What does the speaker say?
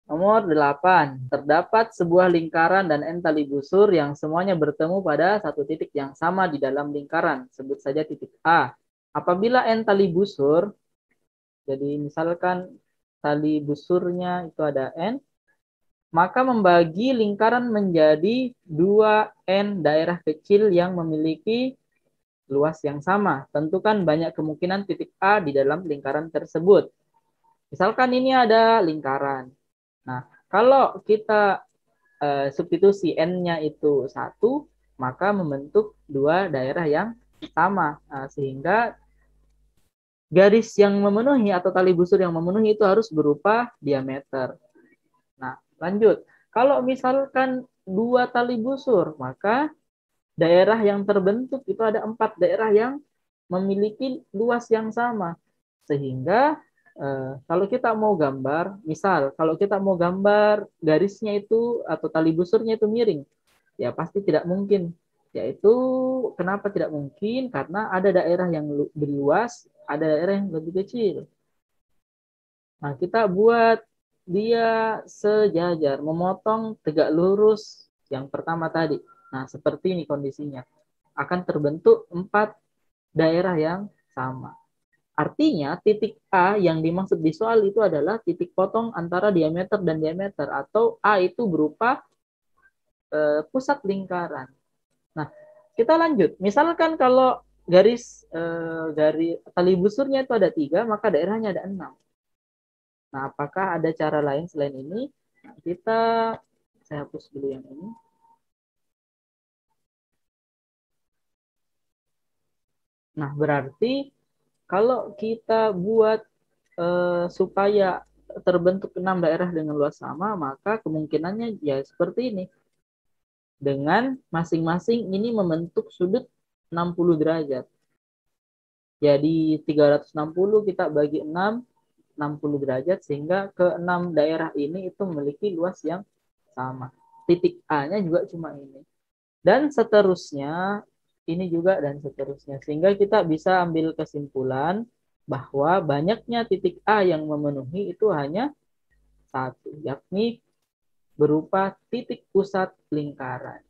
Nomor 8. Terdapat sebuah lingkaran dan n tali busur yang semuanya bertemu pada satu titik yang sama di dalam lingkaran. Sebut saja titik A. Apabila n tali busur, jadi misalkan tali busurnya itu ada n, maka membagi lingkaran menjadi 2n daerah kecil yang memiliki luas yang sama. Tentukan banyak kemungkinan titik A di dalam lingkaran tersebut. Misalkan ini ada lingkaran. Nah, kalau kita substitusi n-nya itu 1, maka membentuk 2 daerah yang sama. Sehingga garis yang memenuhi atau tali busur yang memenuhi itu harus berupa diameter. Nah, lanjut. Kalau misalkan 2 tali busur, maka daerah yang terbentuk itu ada 4 daerah yang memiliki luas yang sama. Sehingga kalau kita mau gambar, misal kalau kita mau gambar garisnya itu atau tali busurnya itu miring, ya pasti tidak mungkin. Yaitu kenapa tidak mungkin? Karena ada daerah yang lebih luas, ada daerah yang lebih kecil. Nah, kita buat dia sejajar, memotong tegak lurus yang pertama tadi. Nah, seperti ini kondisinya. Akan terbentuk 4 daerah yang sama. Artinya titik A yang dimaksud di soal itu adalah titik potong antara diameter dan diameter, atau A itu berupa pusat lingkaran. Nah, kita lanjut. Misalkan kalau garis tali busurnya itu ada 3, maka daerahnya ada 6. Nah, apakah ada cara lain selain ini? Nah, saya hapus dulu yang ini. Nah, berarti kalau kita buat supaya terbentuk 6 daerah dengan luas sama, maka kemungkinannya ya seperti ini. Dengan masing-masing ini membentuk sudut 60 derajat. Jadi 360 kita bagi 6, 60 derajat, sehingga ke 6 daerah ini itu memiliki luas yang sama. Titik A-nya juga cuma ini. Dan seterusnya, ini juga dan seterusnya. Sehingga kita bisa ambil kesimpulan bahwa banyaknya titik A yang memenuhi itu hanya satu, yakni berupa titik pusat lingkaran.